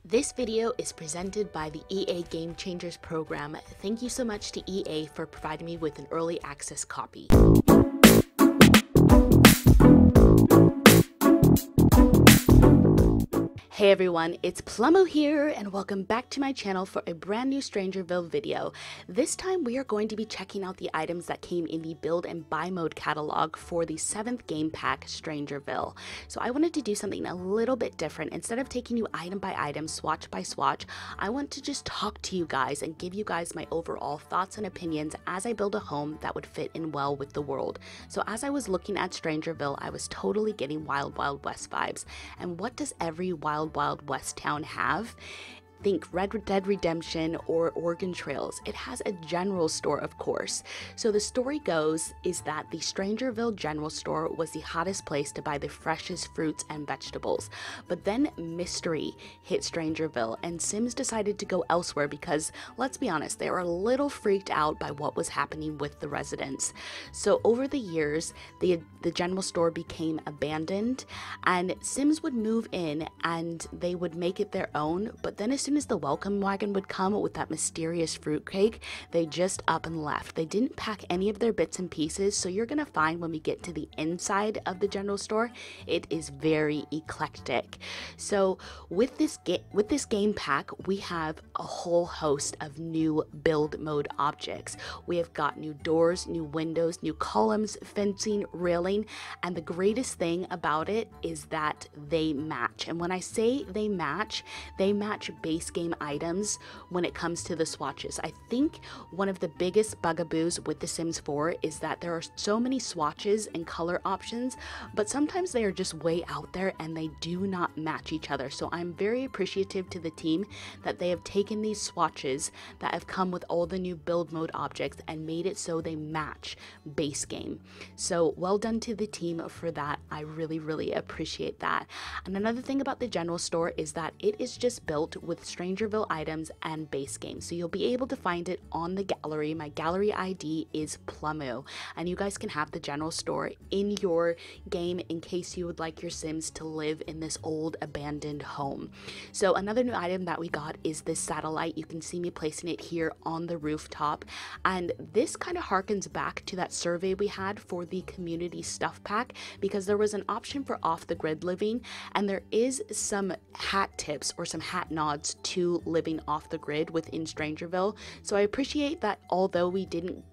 This video is presented by the EA Game Changers program. Thank you so much to EA for providing me with an early access copy. Hey everyone, it's plumioux here and welcome back to my channel for a brand new StrangerVille video. This time we are going to be checking out the items that came in the build and buy mode catalog for the 7th game pack StrangerVille. So I wanted to do something a little bit different. Instead of taking you item by item, swatch by swatch, I want to just talk to you guys and give you guys my overall thoughts and opinions as I build a home that would fit in well with the world. So as I was looking at StrangerVille, I was totally getting Wild Wild West vibes. And what does every Wild West town have? Think Red Dead Redemption or Oregon Trails. It has a general store, of course. So the story goes is that the StrangerVille general store was the hottest place to buy the freshest fruits and vegetables. But then mystery hit StrangerVille and Sims decided to go elsewhere because, let's be honest, they were a little freaked out by what was happening with the residents. So over the years, the general store became abandoned and Sims would move in and they would make it their own, but then as soon as the welcome wagon would come with that mysterious fruitcake, they just up and left. They didn't pack any of their bits and pieces, so you're gonna find when we get to the inside of the general store, it is very eclectic. So with this game pack, we have a whole host of new build mode objects. We have got new doors, new windows, new columns, fencing, railing, and the greatest thing about it is that they match. And when I say they match base game items when it comes to the swatches. I think one of the biggest bugaboos with The Sims 4 is that there are so many swatches and color options, but sometimes they are just way out there and they do not match each other. So I'm very appreciative to the team that they have taken these swatches that have come with all the new build mode objects and made it so they match base game. So well done to the team for that. I really appreciate that. And another thing about the general store is that it is just built with StrangerVille items and base game. So you'll be able to find it on the gallery. My gallery ID is plumioux, and you guys can have the general store in your game in case you would like your Sims to live in this old abandoned home. So another new item that we got is this satellite. You can see me placing it here on the rooftop, and this kind of harkens back to that survey we had for the community stuff pack because there was an option for off the grid living, and there is some hat tips or some hat nods to living off the grid within StrangerVille. So I appreciate that although we didn't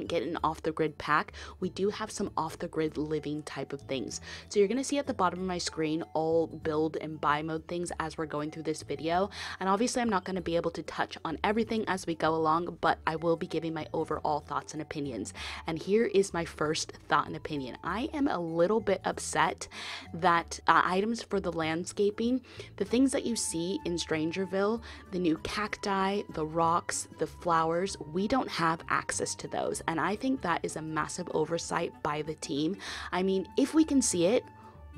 get an off-the-grid pack, we do have some off-the-grid living type of things. So you're gonna see at the bottom of my screen all build and buy mode things as we're going through this video. And obviously I'm not gonna be able to touch on everything as we go along, but I will be giving my overall thoughts and opinions. And here is my first thought and opinion. I am a little bit upset that items for the landscaping, the things that you see in StrangerVille, the new cacti, the rocks, the flowers, we don't have access to those. And I think that is a massive oversight by the team. I mean, if we can see it,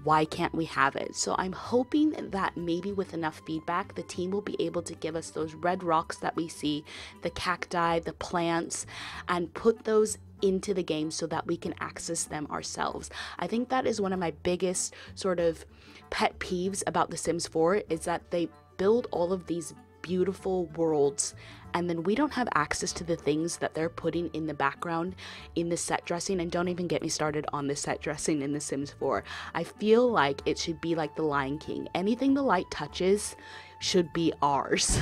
why can't we have it? So I'm hoping that maybe with enough feedback, the team will be able to give us those red rocks that we see, the cacti, the plants, and put those into the game so that we can access them ourselves. I think that is one of my biggest sort of pet peeves about The Sims 4 is that they build all of these beautiful worlds and then we don't have access to the things that they're putting in the background in the set dressing. And don't even get me started on the set dressing in The Sims 4. I feel like it should be like the Lion King. Anything the light touches should be ours.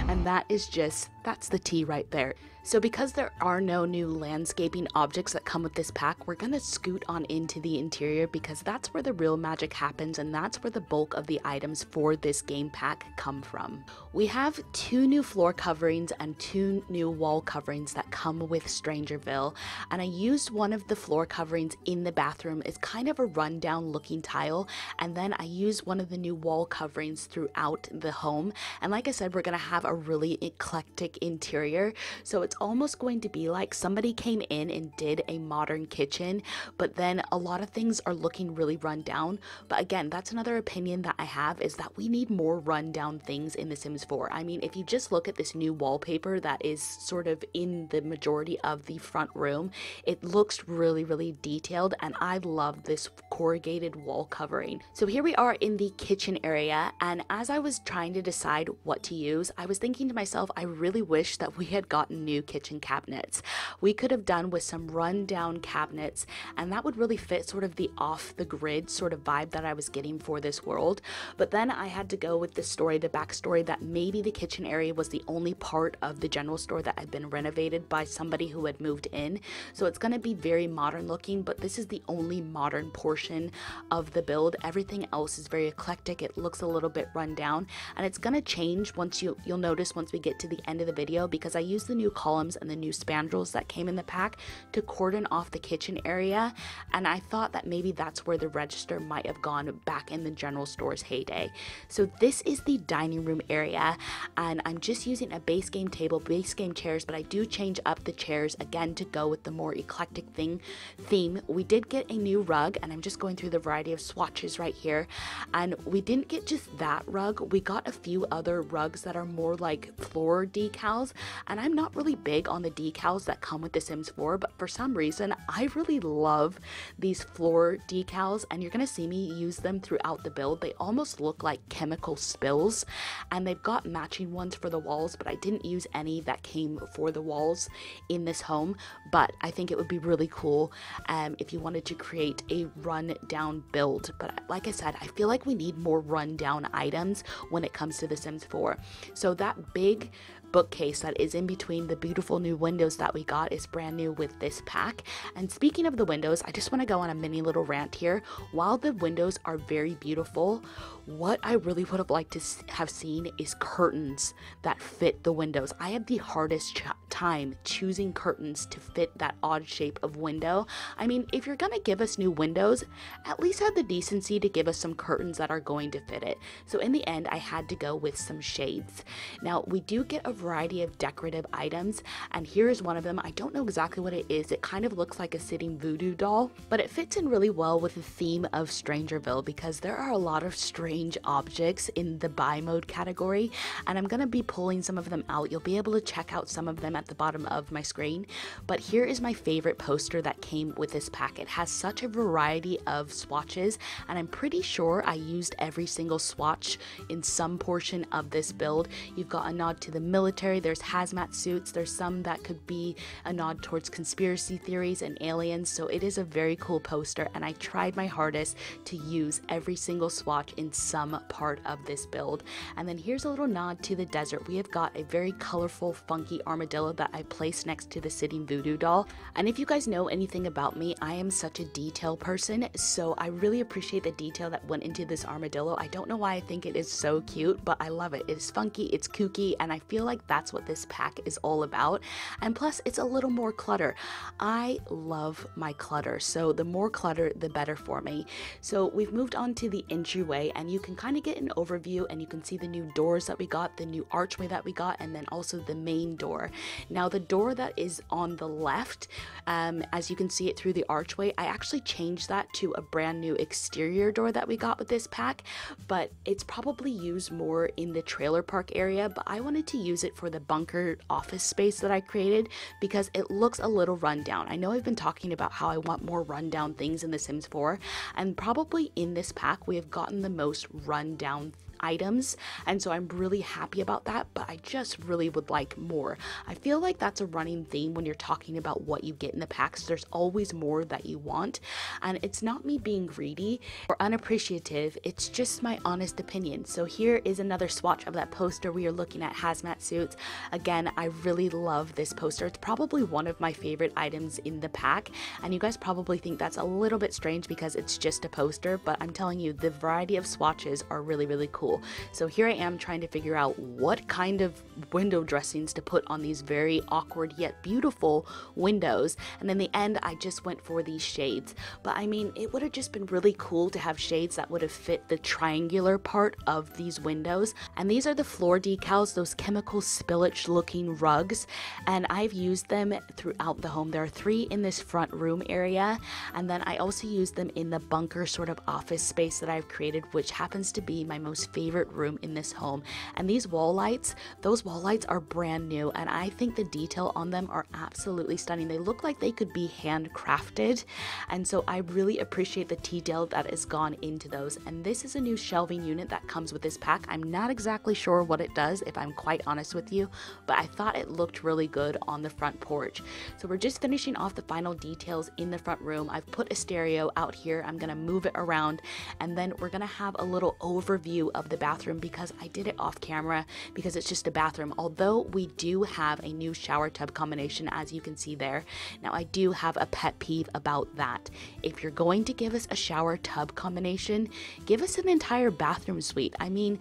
And that's the tea right there. So because there are no new landscaping objects that come with this pack, we're gonna scoot on into the interior because that's where the real magic happens and that's where the bulk of the items for this game pack come from. We have 2 new floor coverings and 2 new wall coverings that come with StrangerVille, and I used one of the floor coverings in the bathroom. It's kind of a rundown looking tile, and then I used one of the new wall coverings throughout the home. And like I said, we're gonna have a really eclectic interior, so it's almost going to be like somebody came in and did a modern kitchen, but then a lot of things are looking really run down. But again, that's another opinion that I have, is that we need more rundown things in The Sims 4. I mean, if you just look at this new wallpaper that is sort of in the majority of the front room. It looks really, really detailed, and I love this corrugated wall covering. So here we are in the kitchen area, and as I was trying to decide what to use, I was thinking to myself, I really wish that we had gotten new kitchen cabinets. We could have done with some rundown cabinets, and that would really fit sort of the off the grid sort of vibe that I was getting for this world. But then I had to go with the backstory that maybe the kitchen area was the only part of the general store that had been renovated by somebody who had moved in. So it's going to be very modern looking, but this is the only modern portion of the build. Everything else is very eclectic. It looks a little bit run down, and it's going to change once you'll notice once we get to the end of the video, because I used the new columns and the new spandrels that came in the pack to cordon off the kitchen area, and I thought that maybe that's where the register might have gone back in the general store's heyday. So this is the dining room area, and I'm just using a base game table, base game chairs, but I do change up the chairs again to go with the more eclectic theme. We did get a new rug, and I'm just going through the variety of swatches right here, and we didn't get just that rug. We got a few other rugs that are more like floor decals, and I'm not really big on the decals that come with The Sims 4, but for some reason I really love these floor decals, and you're gonna see me use them throughout the build. They almost look like chemical spills, and they've got matching ones for the walls, but I didn't use any that came for the walls in this home. But I think it would be really cool if you wanted to create a run down build. But like I said, I feel like we need more run down items when it comes to The Sims 4. So that big bookcase that is in between the beautiful new windows that we got is brand new with this pack. And speaking of the windows, I just want to go on a mini little rant here. While the windows are very beautiful, what I really would have liked to have seen is curtains that fit the windows. I had the hardest time choosing curtains to fit that odd shape of window. I mean, if you're gonna give us new windows, at least have the decency to give us some curtains that are going to fit it. So in the end, I had to go with some shades. Now, we do get a variety of decorative items, and here is one of them. I don't know exactly what it is. It kind of looks like a sitting voodoo doll, but it fits in really well with the theme of Strangerville, because there are a lot of strange objects in the buy mode category, and I'm gonna be pulling some of them out. You'll be able to check out some of them at the bottom of my screen, but here is my favorite poster that came with this pack. It has such a variety of swatches, and I'm pretty sure I used every single swatch in some portion of this build. You've got a nod to the military, there's hazmat suits, there's some that could be a nod towards conspiracy theories and aliens, so it is a very cool poster, and I tried my hardest to use every single swatch in some part of this build. And then here's a little nod to the desert. We have got a very colorful, funky armadillo that I placed next to the sitting voodoo doll. And if you guys know anything about me, I am such a detail person, so I really appreciate the detail that went into this armadillo. I don't know why I think it is so cute, but I love it. It's funky, it's kooky, and I feel like that's what this pack is all about. And plus, it's a little more clutter. I love my clutter, so the more clutter, the better for me. So we've moved on to the entryway, and you can kind of get an overview, and you can see the new doors that we got, the new archway that we got, and then also the main door. Now, the door that is on the left, as you can see it through the archway, I actually changed that to a brand new exterior door that we got with this pack, but it's probably used more in the trailer park area, but I wanted to use it for the bunker office space that I created because it looks a little rundown. I know I've been talking about how I want more rundown things in The Sims 4, and probably in this pack we have gotten the most rundown items, and so I'm really happy about that, but I just really would like more. I feel like that's a running theme when you're talking about what you get in the packs. There's always more that you want, and it's not me being greedy or unappreciative, it's just my honest opinion. So here is another swatch of that poster. We are looking at hazmat suits. Again, I really love this poster. It's probably one of my favorite items in the pack, and you guys probably think that's a little bit strange because it's just a poster, but I'm telling you, the variety of swatches are really, really cool. So here I am trying to figure out what kind of window dressings to put on these very awkward yet beautiful windows, and in the end I just went for these shades. But I mean, it would have just been really cool to have shades that would have fit the triangular part of these windows. And these are the floor decals, those chemical spillage looking rugs, and I've used them throughout the home. There are 3 in this front room area, and then I also used them in the bunker sort of office space that I've created, which happens to be my most favorite room in this home. And these wall lights, those wall lights are brand new, and I think the detail on them are absolutely stunning. They look like they could be handcrafted, and so I really appreciate the detail that has gone into those. And this is a new shelving unit that comes with this pack. I'm not exactly sure what it does, if I'm quite honest with you, but I thought it looked really good on the front porch. So we're just finishing off the final details in the front room. I've put a stereo out here. I'm gonna move it around, and then we're gonna have a little overview of the bathroom because I did it off camera because it's just a bathroom. Although we do have a new shower tub combination, as you can see there. Now I do have a pet peeve about that. If you're going to give us a shower tub combination, give us an entire bathroom suite. I mean,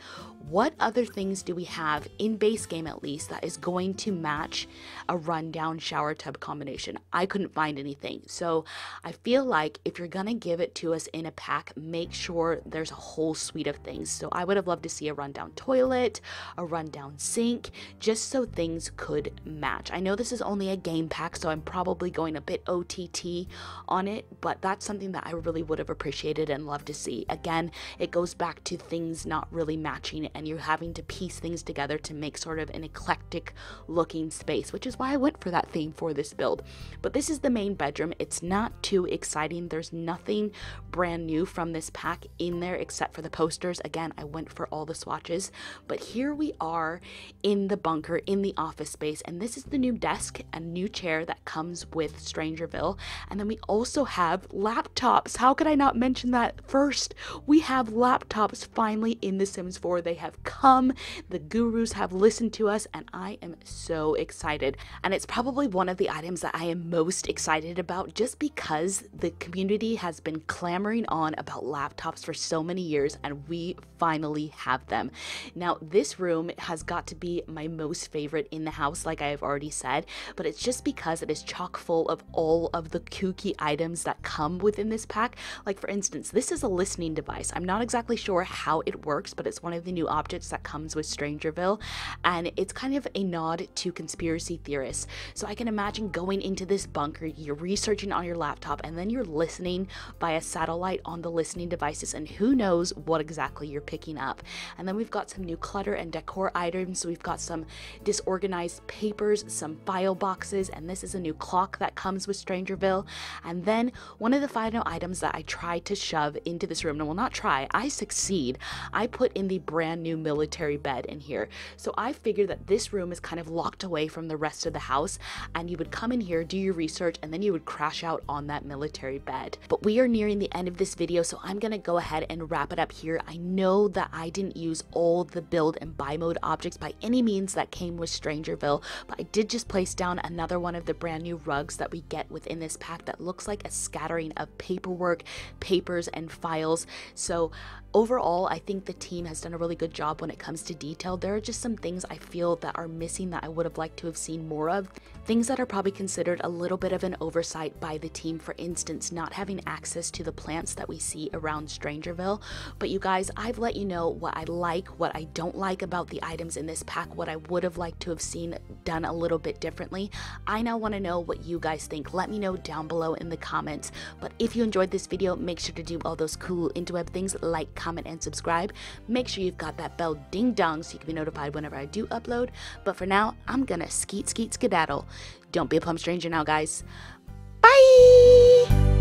what other things do we have in base game, at least, that is going to match a rundown shower tub combination? I couldn't find anything. So I feel like if you're gonna give it to us in a pack, make sure there's a whole suite of things. So I would have loved to see a rundown toilet, a rundown sink, just so things could match. I know this is only a game pack, so I'm probably going a bit OTT on it, but that's something that I really would have appreciated and loved to see. Again, it goes back to things not really matching and you're having to piece things together to make sort of an eclectic looking space, which is why I went for that theme for this build. But this is the main bedroom. It's not too exciting. There's nothing brand new from this pack in there except for the posters. Again, I went for all the swatches, but here we are in the bunker in the office space, and this is the new desk and new chair that comes with StrangerVille. And then we also have laptops. How could I not mention that first? We have laptops finally in The Sims 4. They have come, the gurus have listened to us, and I am so excited. And it's probably one of the items that I am most excited about, just because the community has been clamoring on about laptops for so many years, and we finally have them. Now, this room has got to be my most favorite in the house, like I have already said, but it's just because it is chock full of all of the kooky items that come within this pack. Like, for instance, this is a listening device. I'm not exactly sure how it works, but it's one of the new objects that comes with StrangerVille, and it's kind of a nod to conspiracy theorists. So I can imagine going into this bunker, you're researching on your laptop, and then you're listening via satellite on the listening devices, and who knows what exactly you're picking up. And then we've got some new clutter and decor items. So we've got some disorganized papers, some file boxes, and this is a new clock that comes with StrangerVille. And then one of the final items that I tried to shove into this room, and well, not try, I succeed. I put in the brand new military bed in here. So I figured that this room is kind of locked away from the rest of the house, and you would come in here, do your research, and then you would crash out on that military bed. But we are nearing the end of this video, so I'm gonna go ahead and wrap it up here. I know that I didn't use all the build and buy mode objects by any means that came with StrangerVille, but I did just place down another one of the brand new rugs that we get within this pack that looks like a scattering of paperwork, papers, and files. So overall, I think the team has done a really good job when it comes to detail. There are just some things I feel that are missing that I would have liked to have seen more of. Things that are probably considered a little bit of an oversight by the team, for instance, not having access to the plants that we see around StrangerVille. But you guys, I've let you know what I like, what I don't like about the items in this pack, what I would have liked to have seen done a little bit differently. I now want to know what you guys think. Let me know down below in the comments. But if you enjoyed this video, make sure to do all those cool interweb things, like, comment, and subscribe. Make sure you've got that bell ding dong so you can be notified whenever I do upload. But for now, I'm gonna skeet skedaddle. Don't be a plum stranger now, guys. Bye!